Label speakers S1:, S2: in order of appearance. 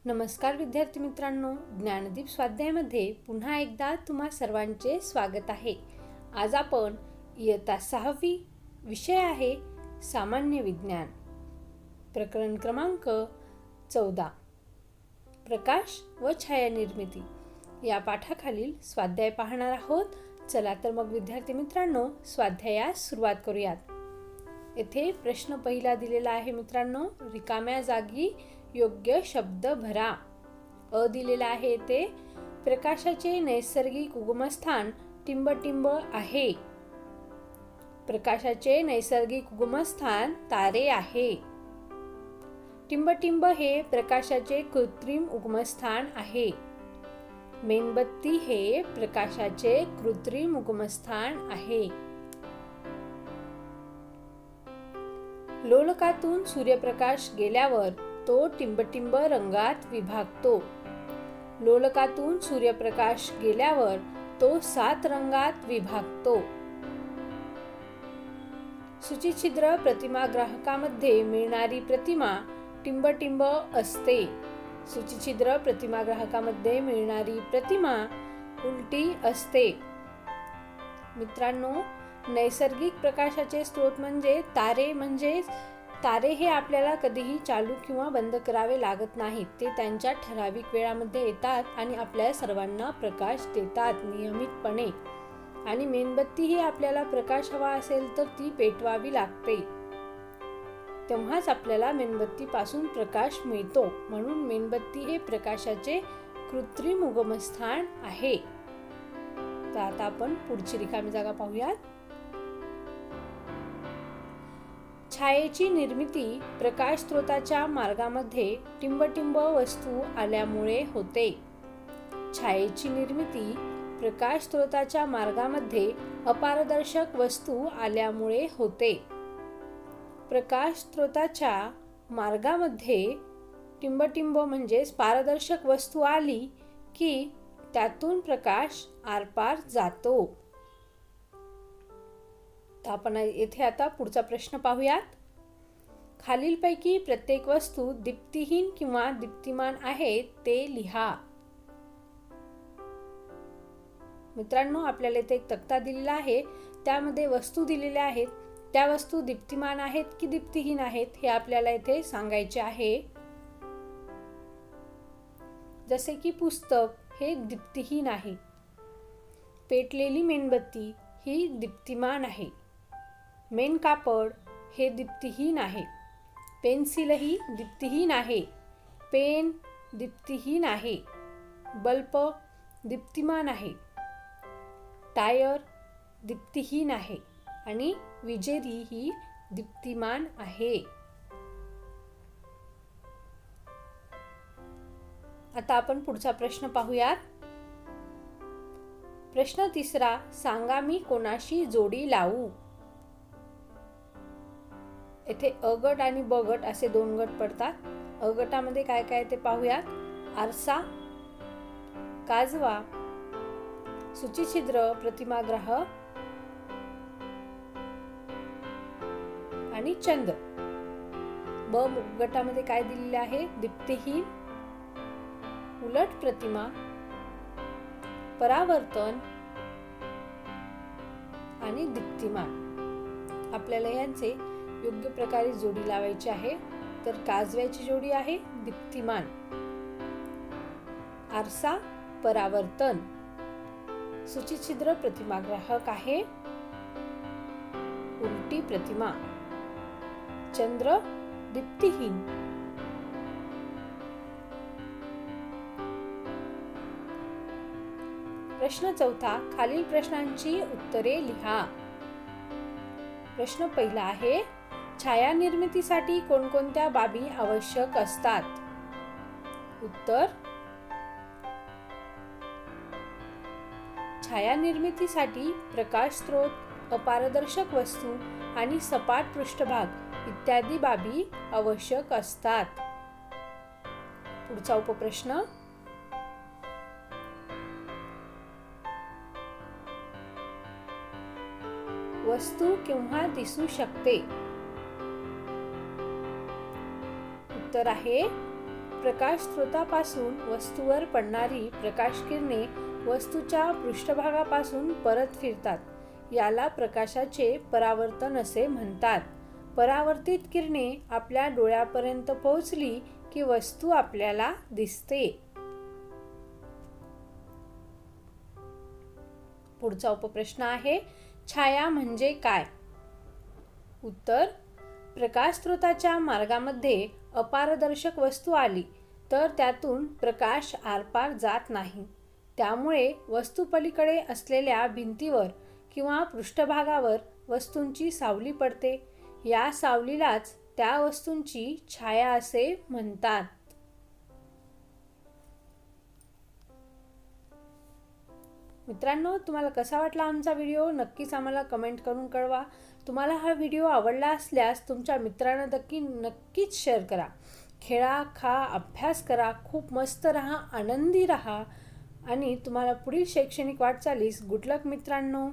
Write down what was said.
S1: नमस्कार विद्यार्थी मित्रांनो, ज्ञानदीप स्वाध्यायामध्ये पुन्हा एकदा तुम्हा सर्वांचे स्वागत आहे। आज आपण इयत्ता 6वी विषय आहे सामान्य विज्ञान, प्रकरण क्रमांक 14 प्रकाश व छाया निर्मिती या पाठाखालील स्वाध्याय पाहणार आहोत। चला तर मग विद्यार्थी मित्रांनो, स्वाध्यायास सुरुवात करूयात। येथे प्रश्न पहिला दिलेला आहे मित्रांनो, रिकाम्या जागी योग्य शब्द भरा। अ दिलेला आहे ते प्रकाशाचे नैसर्गिक उगमस्थान टिंबटिंब आहे। प्रकाशाचे नैसर्गिक उगमस्थान तारे आहे। टिंबटिंब हे प्रकाशाचे कृत्रिम उगमस्थान आहे। मेणबत्ती हे प्रकाशाचे कृत्रिम उगमस्थान आहे। लोलकातून सूर्यप्रकाश गेल्यावर तो टिंबटिंब रंगात विभागतो। लोलकातून सूर्यप्रकाश गेल्यावर तो 7 रंगात विभागतो। सूचिछिद्र प्रतिमाग्राहकामध्ये मिळणारी प्रतिमा टिंबटिंब असते। सूचिछिद्र प्रतिमाग्राहकामध्ये मिळणारी प्रतिमा उलटी असते। मित्रांनो, नैसर्गिक प्रकाशाचे स्रोत म्हणजे तारे हे आपल्याला कधीही चालू किंवा बंद करावे लागत नाहीत। ते त्यांच्या ठराविक वेळामध्ये येतात आणि आपल्या सर्वांना प्रकाश देतात नियमितपणे। आणि मेणबत्ती ही आपल्याला प्रकाश हवा असेल तर ती पेटवावी लागते, तेव्हाच आपल्याला मेणबत्तीपासून प्रकाश मिळतो। म्हणून मेणबत्ती हे प्रकाशाचे कृत्रिम उगमस्थान आहे। तर आता आपण पुढची रिकामी जागा पाहूयात। छायेची निर्मिती प्रकाश स्रोताच्या मार्गामध्ये टिंबटिंब वस्तू आल्यामुळे होते। छायेची निर्मिती प्रकाश स्रोताच्या मार्गामध्ये अपारदर्शक वस्तू आल्यामुळे होते। प्रकाश स्रोताच्या मार्गामध्ये टिंबटिंब म्हणजे पारदर्शक वस्तू आली की त्यातून प्रकाश आरपार जातो। तर आपण येथे आता पुढचा प्रश्न पाहूयात। खालीलपैकी प्रत्येक वस्तू दीप्तिहीन किंवा दीप्तिमान आहे ते लिहा। मित्रांनो, आपल्याला इथे एक तक्ता दिलेला आहे, त्यामध्ये वस्तू दिलेल्या आहेत। त्या वस्तू दीप्तिमान आहेत की दीप्तिहीन आहेत हे आपल्याला इथे सांगायचे आहे। जसे की पुस्तक हे दीप्तिहीन आहे, पेटलेली मेणबत्ती ही दीप्तिमान आहे, मेण कापड हे दीप्तिहीन आहे, पेन्सिलही दीप्तिहीन आहे, पेन दीप्तिहीन आहे, बल्ब दीप्तिमान आहे, टायर दीप्तिहीन आहे आणि विजेरी ही दीप्तिमान आहे। आता आपण पुढचा प्रश्न पाहूयात। प्रश्न तिसरा, सांगा मी कोणाशी जोडी लावू। येथे अ गट आणि ब गट असे 2 गट पडतात। अ गटामध्ये काय काय ते पाहूयात। आरसा, काजवा, सूचिछिद्र प्रतिमाग्राहक आणि चंद्र। ब गटामध्ये काय दिलेले आहे, दीप्तिहीन, उलट प्रतिमा, परावर्तन आणि दीप्तिमान। आपल्याला यांचे योग्य प्रकारे जोडी लावायची आहे। तर काजव्याची जोडी आहे दीप्तिमान, आरसा परावर्तन, सूचिछिद्र प्रतिमाग्राहक आहे उलटी प्रतिमा, चंद्र दीप्तिहीन। प्रश्न चौथा, खालील प्रश्नांची उत्तरे लिहा। प्रश्न पहिला आहे, छाया निर्मितीसाठी कोणकोणत्या बाबी आवश्यक असतात। उत्तर, छाया निर्मितीसाठी प्रकाश स्रोत, अपारदर्शक वस्तू आणि सपाट पृष्ठभाग इत्यादी बाबी आवश्यक असतात। पुढचा उपप्रश्न, वस्तू केव्हा दिसू शकते। उत्तर आहे, प्रकाश स्रोतापासून वस्तूवर पडणारी प्रकाश किरणे वस्तूच्या पृष्ठभागापासून परत फिरतात। याला प्रकाशाचे परावर्तन असे म्हणतात। परावर्तित किरणे आपल्या डोळ्यापर्यंत पोहोचली की वस्तू आपल्याला दिसते। पुढचा उपप्रश्न आहे, छाया म्हणजे काय? उत्तर, प्रकाश स्रोताच्या मार्गामध्ये अपारदर्शक वस्तू आली तर त्यातून प्रकाश आरपार जात नाही। त्यामुळे वस्तू पलीकडे असलेल्या भिंतीवर किंवा पृष्ठभागावर वस्तूंची सावली पडते। या सावलीलाच त्या वस्तूंची छाया असे म्हणतात। मित्रांनो, तुम्हाला कसा वाटला आमचा व्हिडिओ नक्कीच आम्हाला कमेंट करून कळवा। तुम्हाला हा व्हिडिओ आवडला असल्यास तुमच्या मित्रांना नक्कीच शेअर करा। खेळा, खा, अभ्यास करा, खूप मस्त रहा, आनंदी रहा आणि तुम्हाला पुढील शैक्षणिक वाटचालीस गुड लक मित्रांनो।